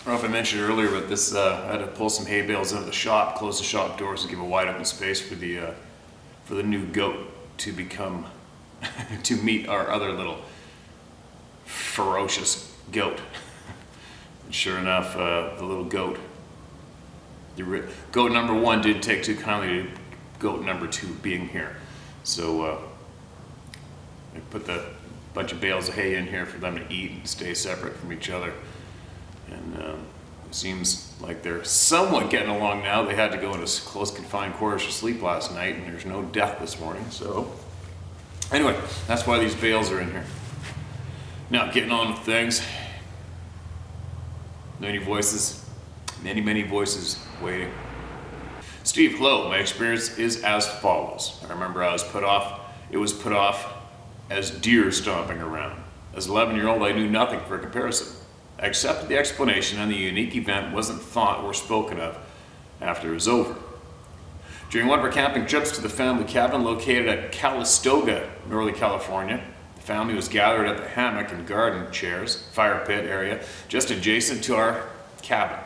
I don't know if I mentioned earlier, but this I had to pull some hay bales out of the shop, close the shop doors, and give a wide open space for the new goat to become to meet our other little ferocious goat. And sure enough, the little goat, goat number one, didn't take too kindly to goat number two being here. So I put the bunch of bales of hay in here for them to eat and stay separate from each other. And it seems like they're somewhat getting along now. They had to go into close confined quarters for sleep last night, and there's no death this morning. So anyway, that's why these bales are in here. Now, getting on with things. Many voices waiting. Steve, hello. My experience is as follows. I remember it was put off as deer stomping around. As an 11-year-old, I knew nothing for comparison. I accepted the explanation, and the unique event wasn't thought or spoken of after it was over. During one of our camping trips to the family cabin located at Calistoga, Northern California, the family was gathered at the hammock and garden chairs, fire pit area, just adjacent to our cabin.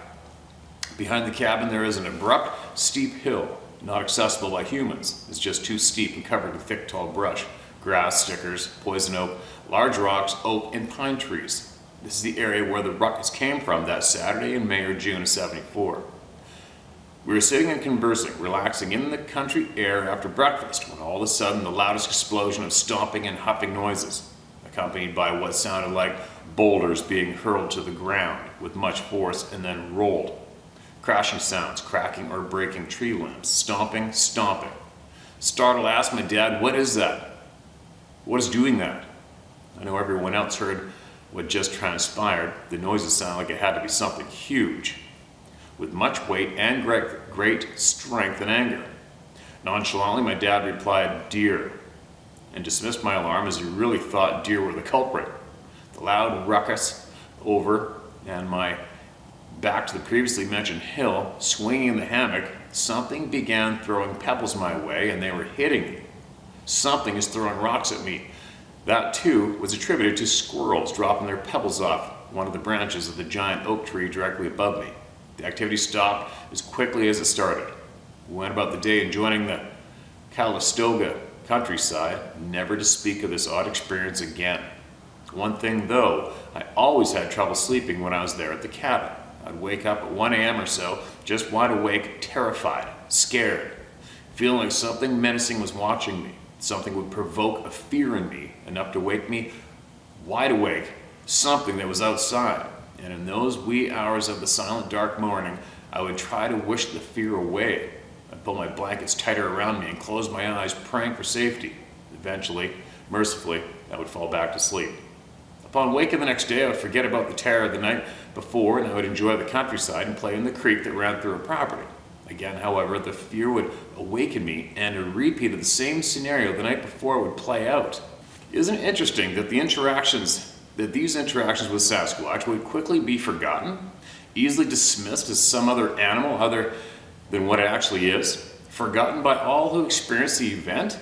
Behind the cabin there is an abrupt, steep hill, not accessible by humans. It's just too steep and covered with thick, tall brush, grass, stickers, poison oak, large rocks, oak, and pine trees. This is the area where the ruckus came from that Saturday in May or June of '74. We were sitting and conversing, relaxing in the country air after breakfast, when all of a sudden the loudest explosion of stomping and huffing noises, accompanied by what sounded like boulders being hurled to the ground with much force and then rolled. Crashing sounds, cracking or breaking tree limbs, stomping. Startled, I asked my dad, "What is that? What is doing that?" I know everyone else heard what just transpired. The noises sounded like it had to be something huge, with much weight and great strength and anger. Nonchalantly, my dad replied, "Deer," and dismissed my alarm as he really thought deer were the culprit. The loud ruckus over, and my back to the previously mentioned hill, swinging in the hammock, something began throwing pebbles my way, and they were hitting me. Something is throwing rocks at me. That, too, was attributed to squirrels dropping their pebbles off one of the branches of the giant oak tree directly above me. The activity stopped as quickly as it started. We went about the day enjoying the Calistoga countryside, never to speak of this odd experience again. One thing, though, I always had trouble sleeping when I was there at the cabin. I'd wake up at 1 a.m. or so, just wide awake, terrified, scared, feeling like something menacing was watching me. Something would provoke a fear in me, enough to wake me wide awake, something that was outside. And in those wee hours of the silent dark morning, I would try to wish the fear away. I'd pull my blankets tighter around me and close my eyes, praying for safety. Eventually, mercifully, I would fall back to sleep. Upon waking the next day, I would forget about the terror of the night before, and I would enjoy the countryside and play in the creek that ran through our property. Again, however, the fear would awaken me, and a repeat of the same scenario the night before would play out. Isn't it interesting that these interactions with Sasquatch would quickly be forgotten, easily dismissed as some other animal other than what it actually is, forgotten by all who experienced the event?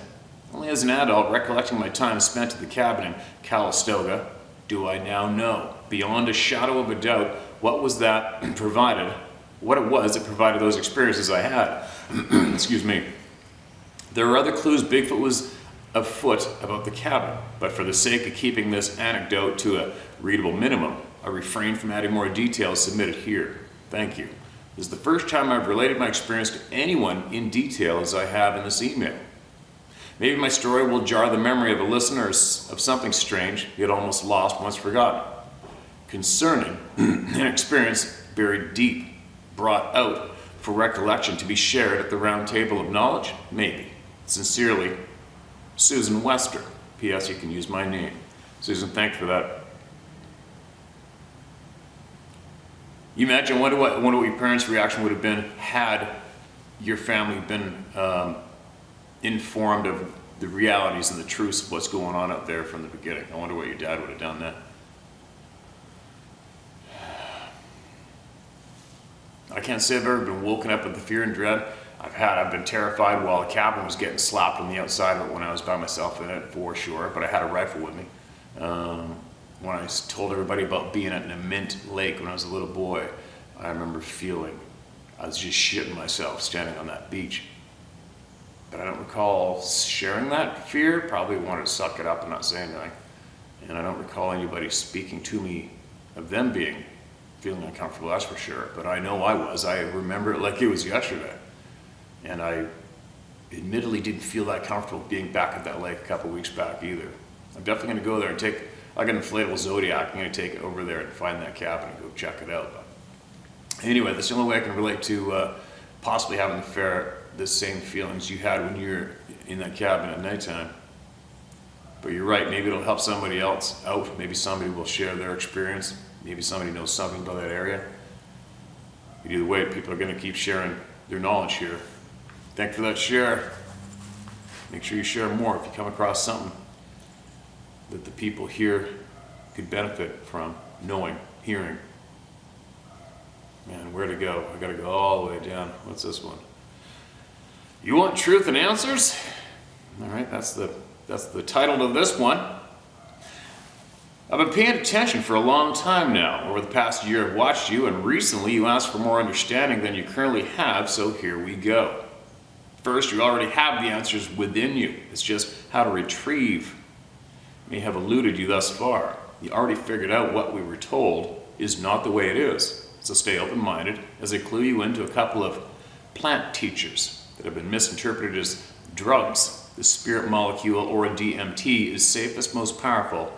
Only as an adult, recollecting my time spent at the cabin in Calistoga, do I now know, beyond a shadow of a doubt, what it was that provided those experiences I had. Excuse me. There are other clues Bigfoot was afoot about the cabin, but for the sake of keeping this anecdote to a readable minimum, I refrain from adding more details submitted here. Thank you. This is the first time I've related my experience to anyone in detail as I have in this email. Maybe my story will jar the memory of a listener of something strange, yet almost lost, once forgotten. Concerning an experience buried deep, brought out for recollection to be shared at the round table of knowledge? Maybe. Sincerely, Susan Wester. P.S. You can use my name. Susan, thanks for that. You imagine, wonder what your parents' reaction would have been had your family been informed of the realities and the truths of what's going on out there from the beginning. I wonder what your dad would have done then. I can't say I've ever been woken up with the fear and dread. I've been terrified while the cabin was getting slapped on the outside of it when I was by myself in it, for sure, but I had a rifle with me. When I told everybody about being at Mint Lake when I was a little boy, I remember feeling I was just shitting myself standing on that beach. But I don't recall sharing that fear. Probably wanted to suck it up and not say anything. And I don't recall anybody speaking to me of them feeling uncomfortable, that's for sure. But I know I was. I remember it like it was yesterday. And I admittedly didn't feel that comfortable being back at that lake a couple weeks back either. I'm definitely going to go there and I got an inflatable Zodiac. I'm going to take it over there and find that cabin and go check it out. But anyway, that's the only way I can relate to possibly having the same feelings you had when you were in that cabin at nighttime. But you're right, maybe it'll help somebody else out. Maybe somebody will share their experience. Maybe somebody knows something about that area. But either way, people are going to keep sharing their knowledge here. Thanks for that share. Make sure you share more if you come across something that the people here could benefit from knowing, hearing. Man, where to go? I gotta go all the way down. What's this one? You want truth and answers? All right, that's the title of this one. I've been paying attention for a long time now. Over the past year, I've watched you, and recently you asked for more understanding than you currently have, so here we go. First, you already have the answers within you. It's just how to retrieve may have eluded you thus far. You already figured out what we were told is not the way it is. So stay open-minded as I clue you into a couple of plant teachers that have been misinterpreted as drugs. The spirit molecule, or a DMT, is safest, most powerful,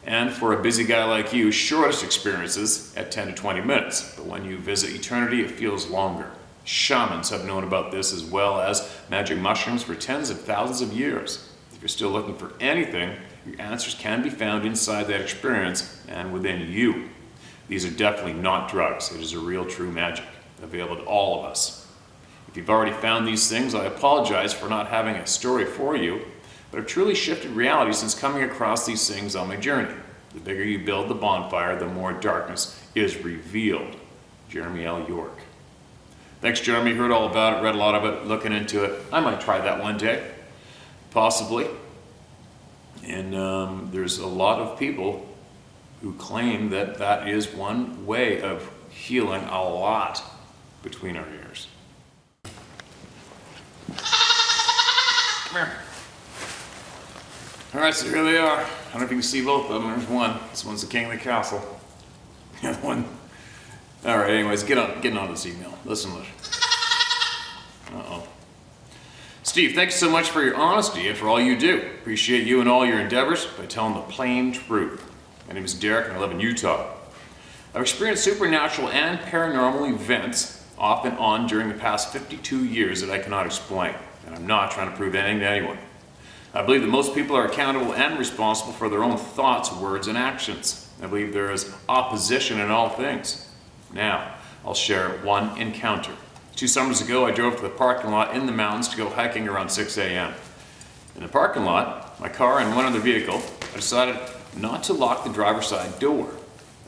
and for a busy guy like you, shortest experiences at 10 to 20 minutes. But when you visit eternity, it feels longer. Shamans have known about this as well as magic mushrooms for tens of thousands of years. If you're still looking for anything, your answers can be found inside that experience and within you. These are definitely not drugs. It is a real, true magic available to all of us. If you've already found these things, I apologize for not having a story for you, but I've truly shifted reality since coming across these things on my journey. The bigger you build the bonfire, the more darkness is revealed. Jeremy L. York. Thanks, Jeremy. Heard all about it, read a lot of it, looking into it. I might try that one day, possibly. And there's a lot of people who claim that that is one way of healing a lot between our ears. Come here. All right, so here they are. I don't know if you can see both of them. There's one. This one's the king of the castle. The other one. All right, anyways, getting on this email. Listen. Uh-oh. Steve, thanks so much for your honesty and for all you do. Appreciate you and all your endeavors by telling the plain truth. My name is Derek and I live in Utah. I've experienced supernatural and paranormal events off and on during the past 52 years that I cannot explain, and I'm not trying to prove anything to anyone. I believe that most people are accountable and responsible for their own thoughts, words, and actions. I believe there is opposition in all things. Now, I'll share one encounter. 2 summers ago, I drove to the parking lot in the mountains to go hiking around 6 a.m. In the parking lot, my car and one other vehicle, I decided not to lock the driver's side door.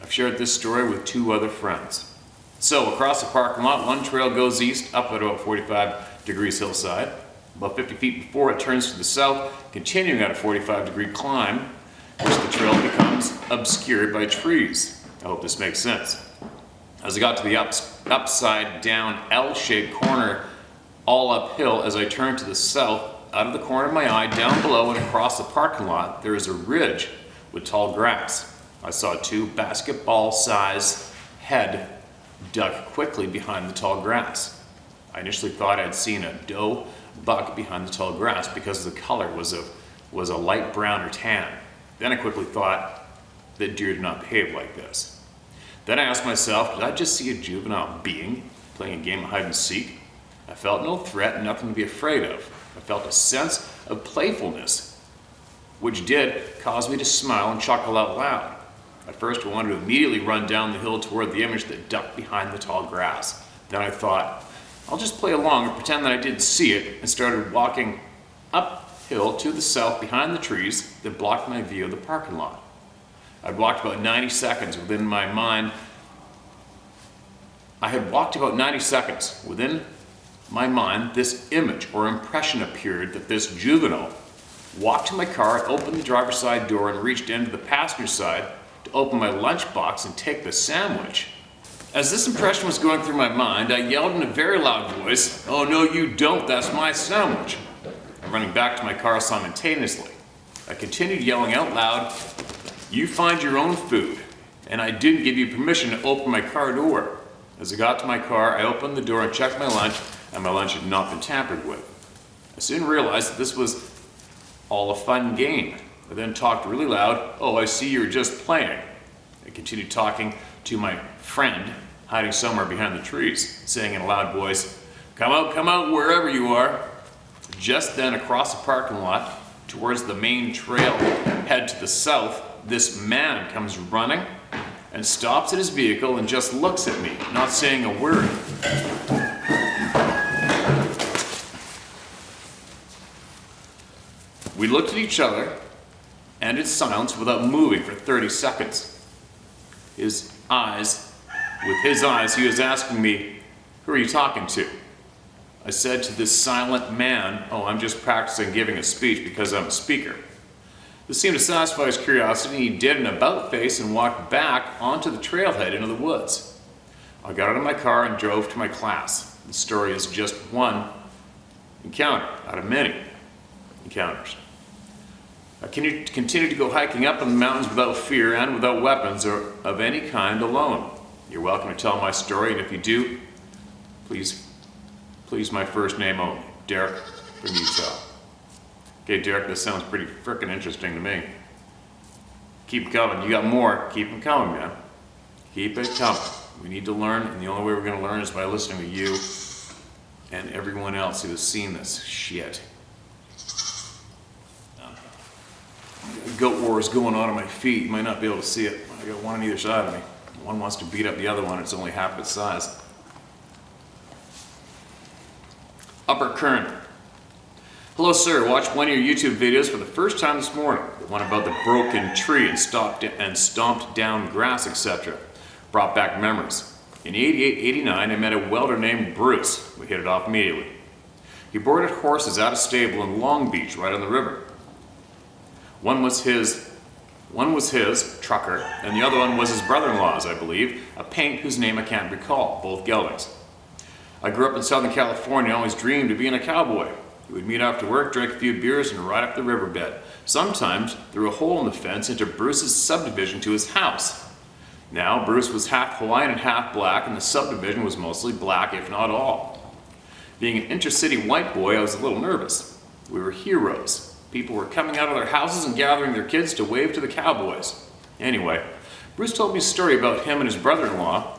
I've shared this story with 2 other friends. So, across the parking lot, one trail goes east up at about 45 degrees hillside. About 50 feet before it turns to the south, continuing at a 45-degree climb, which the trail becomes obscured by trees. I hope this makes sense. As I got to the upside down L-shaped corner, all uphill, as I turned to the south, out of the corner of my eye, down below and across the parking lot, there is a ridge with tall grass. I saw 2 basketball-sized head dug quickly behind the tall grass. I initially thought I'd seen a doe buck behind the tall grass because the color was a light brown or tan. Then I quickly thought that deer did not behave like this. Then I asked myself, did I just see a juvenile being playing a game of hide and seek? I felt no threat, nothing to be afraid of. I felt a sense of playfulness, which did cause me to smile and chuckle out loud. At first I wanted to immediately run down the hill toward the image that ducked behind the tall grass. Then I thought, I'll just play along and pretend that I didn't see it, and started walking uphill to the south behind the trees that blocked my view of the parking lot. I'd walked about 90 seconds within my mind. This image or impression appeared that this juvenile walked to my car, opened the driver's side door, and reached into the passenger side to open my lunchbox and take the sandwich. As this impression was going through my mind, I yelled in a very loud voice, "Oh no you don't, that's my sandwich." I'm running back to my car simultaneously. I continued yelling out loud, "You find your own food, and I didn't give you permission to open my car door." As I got to my car, I opened the door and checked my lunch, and my lunch had not been tampered with. I soon realized that this was all a fun game. I then talked really loud, "Oh, I see you're just playing." I continued talking to my friend, hiding somewhere behind the trees, saying in a loud voice, come out, wherever you are." Just then, across the parking lot, towards the main trail head to the south, this man comes running and stops at his vehicle and just looks at me, not saying a word. We looked at each other and in silence without moving for 30 seconds. With his eyes, he was asking me, "Who are you talking to?" I said to this silent man, "Oh, I'm just practicing giving a speech because I'm a speaker." This seemed to satisfy his curiosity, and he did an about face and walked back onto the trailhead into the woods. I got out of my car and drove to my class. The story is just one encounter out of many encounters. I continue to go hiking up in the mountains without fear and without weapons or of any kind alone. You're welcome to tell my story, and if you do, please my first name only, Derek from Utah. Okay, Derek, this sounds pretty frickin' interesting to me. Keep coming. You got more. Keep them coming, man. Keep it coming. We need to learn, and the only way we're going to learn is by listening to you and everyone else who has seen this shit. Goat war is going on at my feet. You might not be able to see it. I got one on either side of me. One wants to beat up the other one. It's only half its size. Upper Kern. Hello, sir. Watched one of your YouTube videos for the first time this morning. The one about the broken tree and stomped down grass, etc. Brought back memories. In 88, 89, I met a welder named Bruce. We hit it off immediately. He boarded horses at a stable in Long Beach, right on the river. One was his trucker, and the other one was his brother-in-law's, I believe, a paint whose name I can't recall, both geldings. I grew up in Southern California, always dreamed of being a cowboy. We would meet after work, drink a few beers, and ride up the riverbed, sometimes through a hole in the fence into Bruce's subdivision to his house. Now, Bruce was half Hawaiian and half black, and the subdivision was mostly black, if not all. Being an intercity white boy, I was a little nervous. We were heroes. People were coming out of their houses and gathering their kids to wave to the cowboys. Anyway, Bruce told me a story about him and his brother-in-law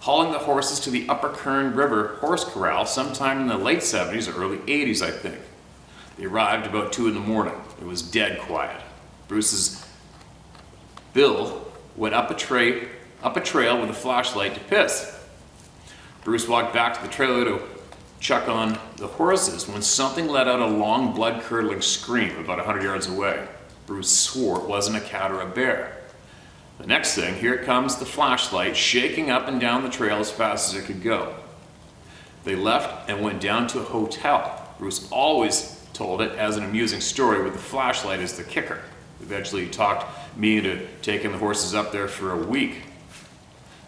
hauling the horses to the Upper Kern River horse corral sometime in the late 70s or early 80s, I think. They arrived about 2 in the morning. It was dead quiet. Bruce's Bill went up a trail with a flashlight to piss. Bruce walked back to the trailer to chuck on the horses when something let out a long, blood-curdling scream about 100 yards away. Bruce swore it wasn't a cat or a bear. The next thing, here comes the flashlight shaking up and down the trail as fast as it could go. They left and went down to a hotel. Bruce always told it as an amusing story with the flashlight as the kicker. Eventually he talked me into taking the horses up there for a week.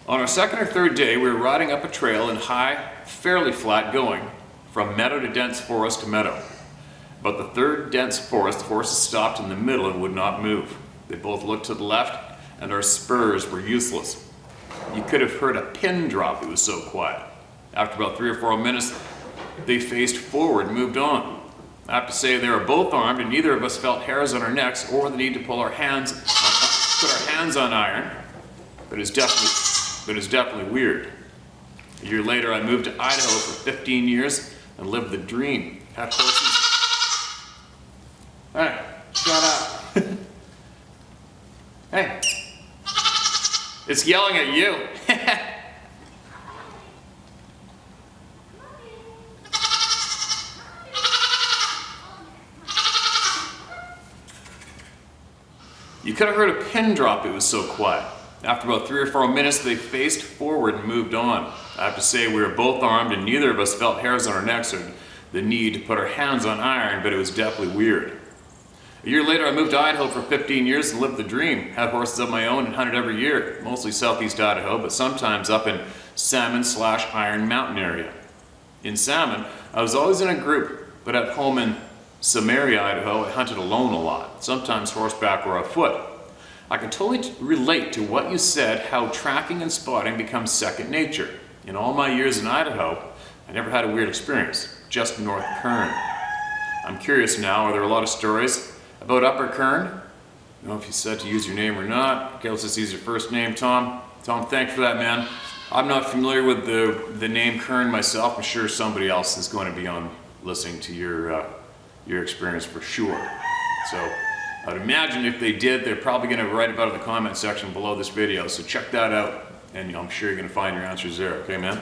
On our second or third day, we were riding up a trail in high, fairly flat going, from meadow to dense forest to meadow. About the third dense forest, the horses stopped in the middle and would not move. They both looked to the left, and our spurs were useless. You could have heard a pin drop, it was so quiet. After about 3 or 4 minutes, they faced forward and moved on. I have to say they were both armed, and neither of us felt hairs on our necks or the need to put our hands on iron, but it's definitely weird. A year later, I moved to Idaho for 15 years and lived the dream. Had horses. Hey, shut up. Hey. It's yelling at you. You could have heard a pin drop, it was so quiet. After about 3 or 4 minutes, they faced forward and moved on. I have to say we were both armed and neither of us felt hairs on our necks or the need to put our hands on iron, but it was definitely weird. A year later, I moved to Idaho for 15 years and lived the dream. Had horses of my own and hunted every year, mostly southeast Idaho, but sometimes up in Salmon/Iron Mountain area. In Salmon, I was always in a group, but at home in Samaria, Idaho, I hunted alone a lot, sometimes horseback or afoot. I can totally relate to what you said, how tracking and spotting becomes second nature. In all my years in Idaho, I never had a weird experience, just North Kern. I'm curious now, are there a lot of stories about Upper Kern? I don't know if you said to use your name or not. Okay, let's just use your first name, Tom. Tom, thanks for that, man. I'm not familiar with the name Kern myself. I'm sure somebody else is going to be on listening to your experience for sure. So I'd imagine if they did, they're probably going to write about it in the comment section below this video. So check that out, and I'm sure you're going to find your answers there. Okay, man?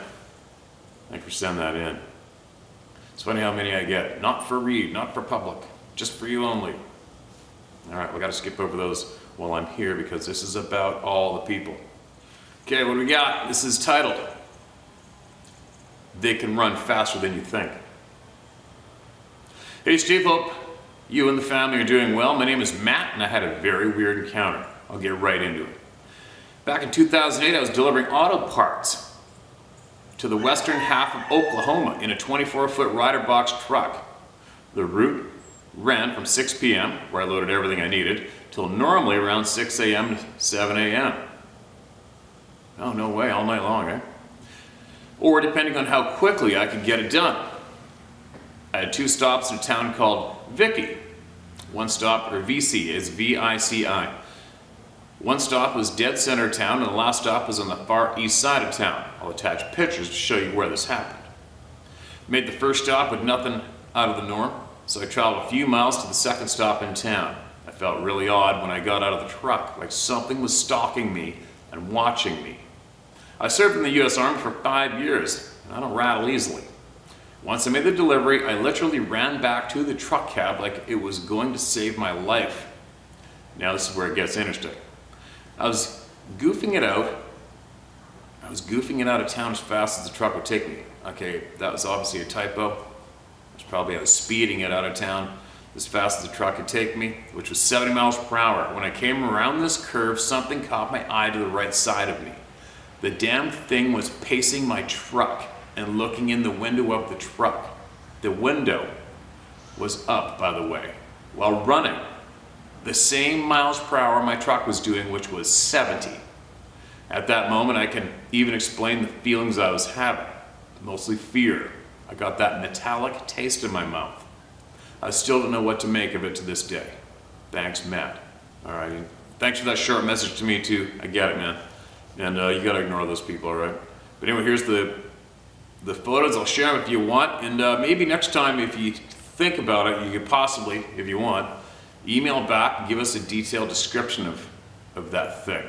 Thanks for sending that in. It's funny how many I get. Not for read, not for public, just for you only. All right, we got to skip over those while I'm here because this is about all the people. Okay, what do we got? This is titled, They Can Run Faster Than You Think. Hey Steve, hope you and the family are doing well. My name is Matt and I had a very weird encounter. I'll get right into it. Back in 2008, I was delivering auto parts to the western half of Oklahoma in a 24-foot rider box truck. The route ran from 6 p.m., where I loaded everything I needed, till normally around 6 a.m. to 7 a.m. Oh, no way, all night long, eh? Or depending on how quickly I could get it done. I had 2 stops in a town called Vicky. One stop, or VC, is V-I-C-I. One stop was dead center of town, and the last stop was on the far east side of town. I'll attach pictures to show you where this happened. Made the first stop with nothing out of the norm, so I traveled a few miles to the second stop in town. I felt really odd when I got out of the truck, like something was stalking me and watching me. I served in the U.S. Army for 5 years, and I don't rattle easily. Once I made the delivery, I literally ran back to the truck cab like it was going to save my life. Now this is where it gets interesting. I was goofing it out of town as fast as the truck would take me. Okay, that was obviously a typo. I was speeding it out of town as fast as the truck could take me, which was 70 miles per hour. When I came around this curve, something caught my eye to the right side of me. The damn thing was pacing my truck and looking in the window of the truck. The window was up, by the way, while running the same miles per hour my truck was doing, which was 70. At that moment, I can even explain the feelings I was having, mostly fear. I got that metallic taste in my mouth. I still don't know what to make of it to this day. Thanks, Matt. All right, thanks for that short message to me too. I get it, man. And you gotta ignore those people, all right? But anyway, here's the photos. I'll share them if you want, and maybe next time, if you think about it, you could possibly, if you want, email back and give us a detailed description of that thing.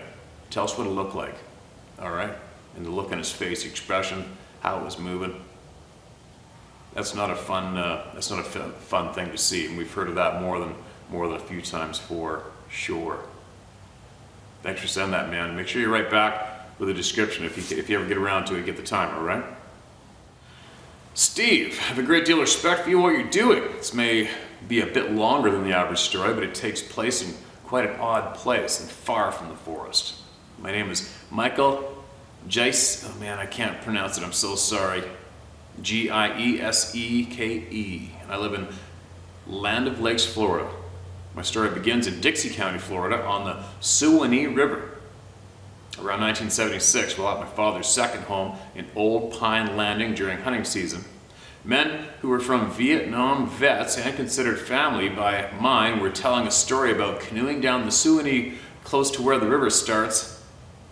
Tell us what it looked like, all right? And the look on his face, the expression, how it was moving. That's not a fun thing to see, and we've heard of that more than a few times for sure. Thanks for sending that, man. Make sure you write back with a description if you ever get around to it, get the time, all right? Steve, I have a great deal of respect for you and what you're doing. This may be a bit longer than the average story, but it takes place in quite an odd place and far from the forest. My name is Michael Gieseke. Oh man, I can't pronounce it, I'm so sorry. Gieseke, and I live in Land of Lakes, Florida. My story begins in Dixie County, Florida, on the Suwannee River. Around 1976, while at my father's second home in Old Pine Landing during hunting season, men who were from Vietnam vets and considered family by mine were telling a story about canoeing down the Suwannee close to where the river starts,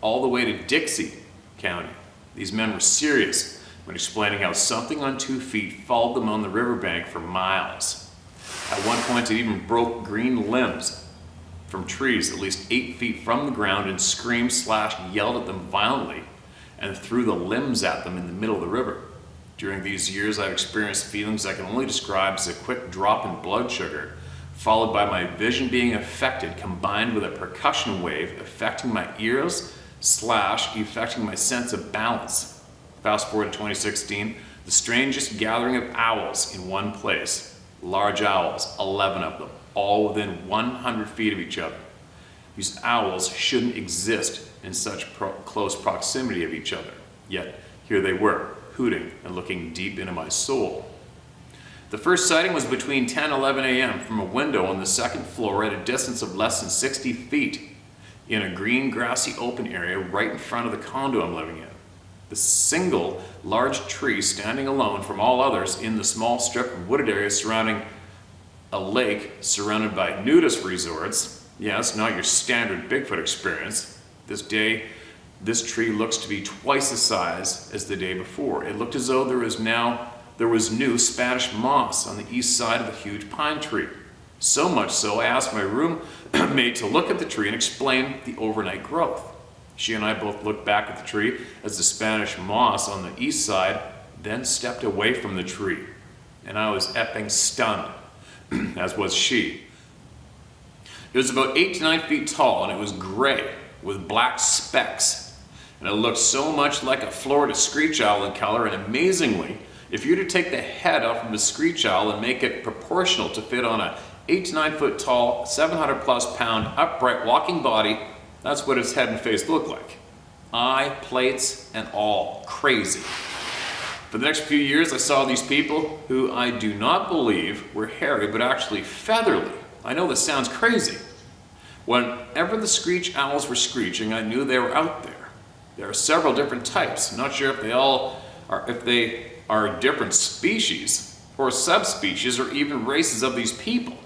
all the way to Dixie County. These men were serious when explaining how something on 2 feet followed them on the riverbank for miles. At one point, it even broke green limbs from trees at least 8 feet from the ground and screamed/yelled at them violently and threw the limbs at them in the middle of the river. During these years, I've experienced feelings I can only describe as a quick drop in blood sugar, followed by my vision being affected, combined with a percussion wave affecting my ears/affecting my sense of balance. Fast forward to 2016, the strangest gathering of owls in one place. Large owls, 11 of them. all within 100 feet of each other. These owls shouldn't exist in such close proximity of each other, yet here they were, hooting and looking deep into my soul. The first sighting was between 10 and 11 a.m. from a window on the second floor at a distance of less than 60 feet in a green, grassy open area right in front of the condo I'm living in. The single large tree standing alone from all others in the small strip of wooded area surrounding a lake surrounded by nudist resorts. Yes, not your standard Bigfoot experience. This day, this tree looks to be twice the size as the day before. It looked as though there was new Spanish moss on the east side of the huge pine tree. So much so, I asked my roommate to look at the tree and explain the overnight growth. She and I both looked back at the tree as the Spanish moss on the east side then stepped away from the tree. And I was effing stunned, as was she. It was about 8 to 9 feet tall and it was gray with black specks. And it looked so much like a Florida screech owl in color, and amazingly, if you were to take the head off of a screech owl and make it proportional to fit on a 8 to 9 foot tall, 700 plus pound upright walking body, that's what its head and face look like. Eye, plates, and all. Crazy. For the next few years, I saw these people who I do not believe were hairy, but actually feathery. I know this sounds crazy. Whenever the screech owls were screeching, I knew they were out there. There are several different types. Not sure if they are different species or subspecies or even races of these people.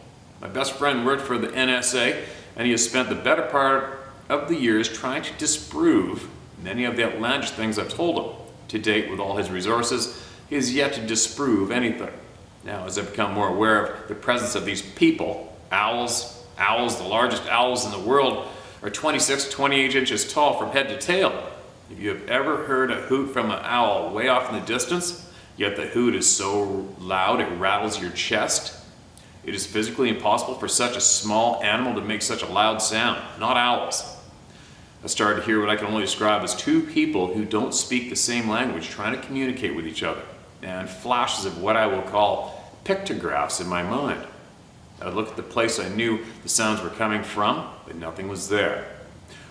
My best friend worked for the NSA, and he has spent the better part of the years trying to disprove many of the outlandish things I've told him. To date, with all his resources, he has yet to disprove anything. Now, as I've become more aware of the presence of these people, owls, the largest owls in the world, are 26 to 28 inches tall from head to tail. If you have ever heard a hoot from an owl way off in the distance, yet the hoot is so loud it rattles your chest, it is physically impossible for such a small animal to make such a loud sound, not owls. I started to hear what I can only describe as two people who don't speak the same language trying to communicate with each other, and flashes of what I will call pictographs in my mind. I would look at the place I knew the sounds were coming from, but nothing was there.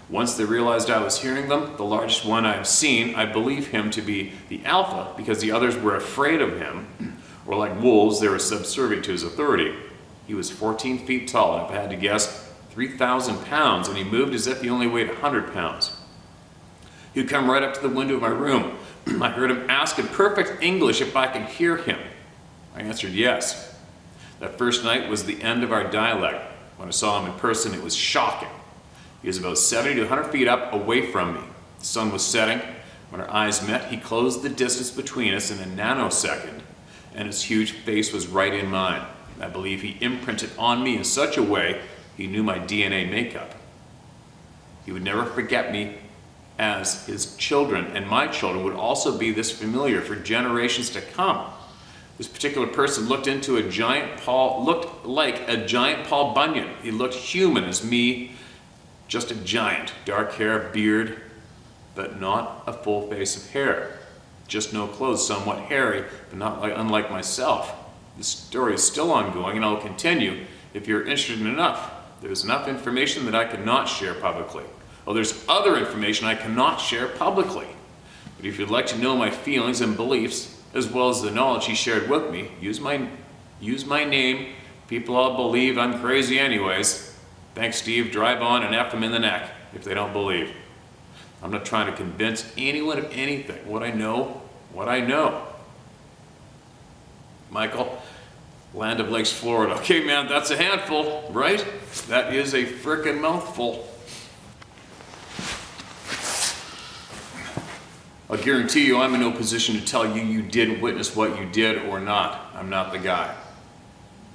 Once they realized I was hearing them, the largest one I have seen, I believe him to be the alpha because the others were afraid of him, or like wolves, they were subservient to his authority. He was 14 feet tall, and if I had to guess, 3,000 pounds, and he moved as if he only weighed 100 pounds. He would come right up to the window of my room. I heard him ask in perfect English if I could hear him. I answered yes. That first night was the end of our dialect. When I saw him in person, it was shocking. He was about 70 to 100 feet up away from me. The sun was setting. When our eyes met, he closed the distance between us in a nanosecond, and his huge face was right in mine. I believe he imprinted on me in such a way he knew my DNA makeup. He would never forget me, as his children and my children would also be this familiar for generations to come. This particular person looked like a giant Paul Bunyan. He looked human as me, just a giant, dark hair, beard, but not a full face of hair. Just no clothes, somewhat hairy, but unlike myself. The story is still ongoing, and I'll continue if you're interested in enough. There's enough information that I cannot share publicly. Well, there's other information I cannot share publicly. But if you'd like to know my feelings and beliefs, as well as the knowledge he shared with me, use my name. People all believe I'm crazy anyways. Thanks, Steve. Drive on and F them in the neck if they don't believe. I'm not trying to convince anyone of anything. What I know. Michael, land of Lakes, Florida. Okay, man, that's a handful, right? That is a frickin' mouthful. I'll guarantee you I'm in no position to tell you you didn't witness what you did or not. I'm not the guy.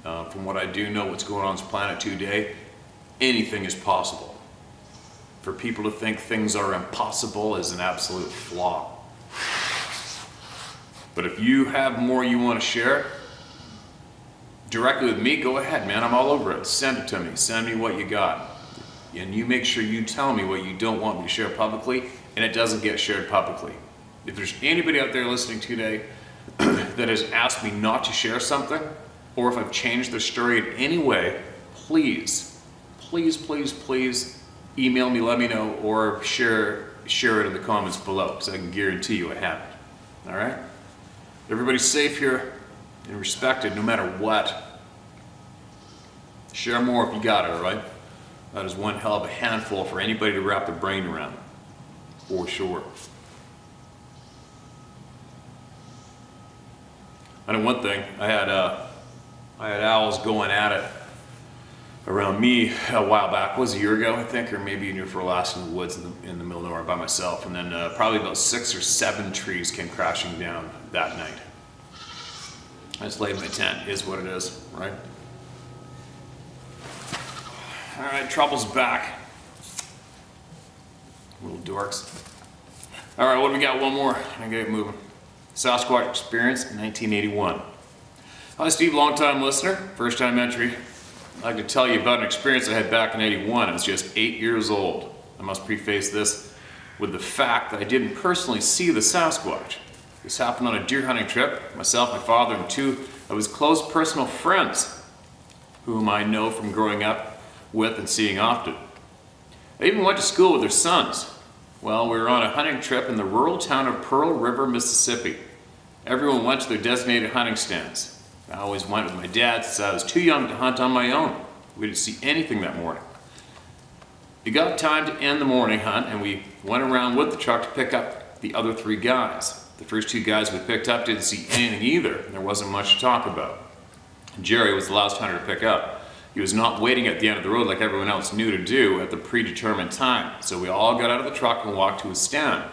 From what I do know what's going on this planet today, anything is possible. For people to think things are impossible is an absolute flaw. But if you have more you want to share directly with me, go ahead, man. I'm all over it. Send it to me. Send me what you got. And you make sure you tell me what you don't want me to share publicly, and it doesn't get shared publicly. If there's anybody out there listening today that has asked me not to share something, or if I've changed their story in any way, please, please, please, please email me, let me know, or share it in the comments below, because I can guarantee you I haven't. All right? Everybody's safe here and respected no matter what. Share more if you got it, all right? That is one hell of a handful for anybody to wrap their brain around, for sure. I know one thing, I had owls going at it around me a while back. It was a year ago, I think, or maybe a year for last in the woods in the middle of nowhere by myself. And then probably about 6 or 7 trees came crashing down that night. I just laid in my tent, is what it is, right? All right, trouble's back. Little dorks. All right, what do we got? One more. I get it moving. Sasquatch experience in 1981. Hi Steve, long time listener, first time entry. I'd like to tell you about an experience I had back in 81. I was just 8 years old. I must preface this with the fact that I didn't personally see the Sasquatch. This happened on a deer hunting trip. Myself, my father, and 2 of his close personal friends, whom I know from growing up with and seeing often. I even went to school with their sons. Well, we were on a hunting trip in the rural town of Pearl River, Mississippi. Everyone went to their designated hunting stands. I always went with my dad since I was too young to hunt on my own. We didn't see anything that morning. It got time to end the morning hunt, and we went around with the truck to pick up the other 3 guys. The first 2 guys we picked up didn't see anything either, and there wasn't much to talk about. Jerry was the last hunter to pick up. He was not waiting at the end of the road like everyone else knew to do at the predetermined time, so we all got out of the truck and walked to his stand.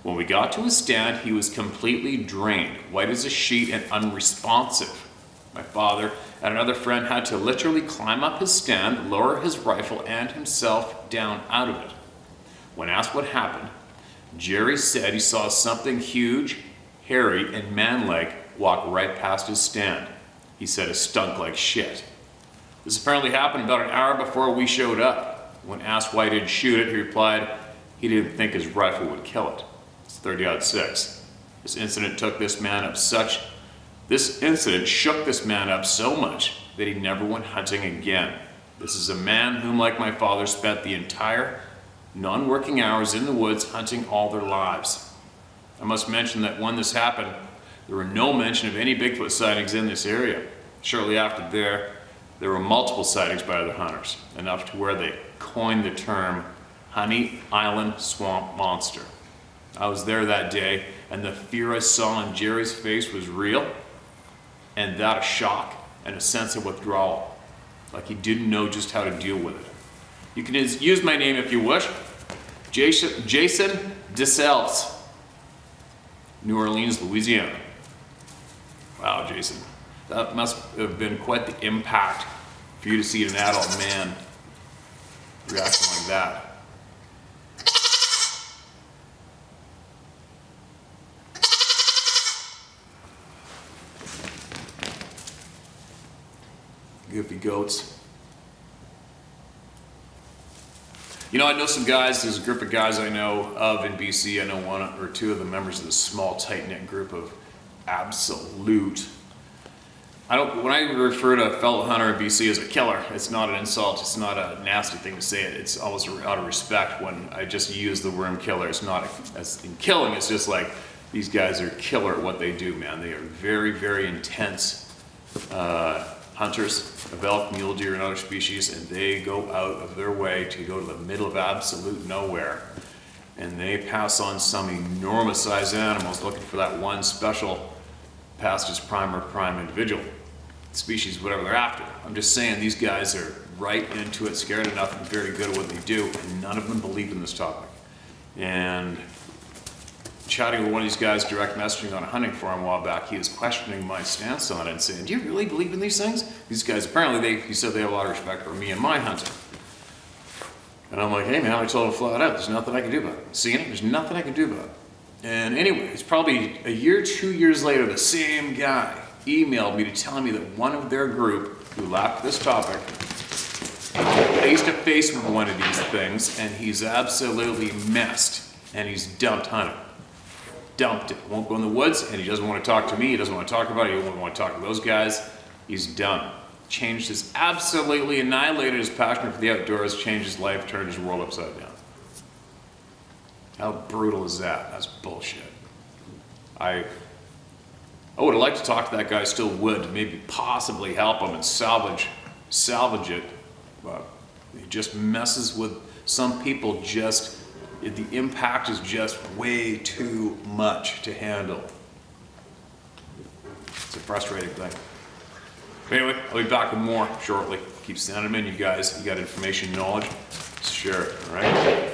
When we got to his stand, he was completely drained, white as a sheet and unresponsive. My father and another friend had to literally climb up his stand, lower his rifle and himself down out of it. When asked what happened, Jerry said he saw something huge, hairy, and man-like walk right past his stand. He said it stunk like shit. This apparently happened about an hour before we showed up. When asked why he didn't shoot it, he replied he didn't think his rifle would kill it. It's 30-06. This incident shook this man up so much that he never went hunting again. This is a man whom, like my father, spent the entire non-working hours in the woods hunting all their lives. I must mention that when this happened, there were no mention of any Bigfoot sightings in this area. Shortly after there were multiple sightings by other hunters, enough to where they coined the term Honey Island Swamp Monster. I was there that day, and the fear I saw on Jerry's face was real, and that of shock and a sense of withdrawal, like he didn't know just how to deal with it. You can use my name if you wish, Jason DeSales, New Orleans, Louisiana. Wow, Jason, that must have been quite the impact for you to see an adult man reacting like that. Goofy goats. You know, I know some guys, there's a group of guys I know of in BC. I know 1 or 2 of the members of this small, tight-knit group of absolute. When I refer to a fellow hunter in BC as a killer, it's not an insult, it's not a nasty thing to say it. It's almost out of respect when I just use the word killer. It's not, as in killing, it's just like, these guys are killer at what they do, man. They are very, very intense hunters of elk, mule deer, and other species, and they go out of their way to go to the middle of absolute nowhere. And they pass on some enormous sized animals looking for that one special past its prime or prime individual, species, whatever they're after. I'm just saying these guys are right into it, scared enough, and very good at what they do, and none of them believe in this topic. And chatting with one of these guys, direct messaging on a hunting forum a while back, he was questioning my stance on it and saying, do you really believe in these things? These guys, apparently, he said they have a lot of respect for me and my hunting. And I'm like, hey man, I told him flat out, there's nothing I can do about it. Seeing it, there's nothing I can do about it. And anyway, it's probably a year, 2 years later, the same guy emailed me to tell me that one of their group, who laughed at this topic, face to face with one of these things, and he's absolutely messed, and he's dumped hunting. Dumped it. Won't go in the woods, and he doesn't want to talk to me, he doesn't want to talk about it, he won't want to talk to those guys. He's done. changed his, absolutely annihilated his passion for the outdoors, changed his life, turned his world upside down. How brutal is that? That's bullshit. I would have liked to talk to that guy, still would, maybe possibly help him and salvage it, but he just messes with some people. Just, the impact is just way too much to handle. It's a frustrating thing. But anyway, I'll be back with more shortly. Keep sending them in, you guys. You got information, knowledge, share it, all right?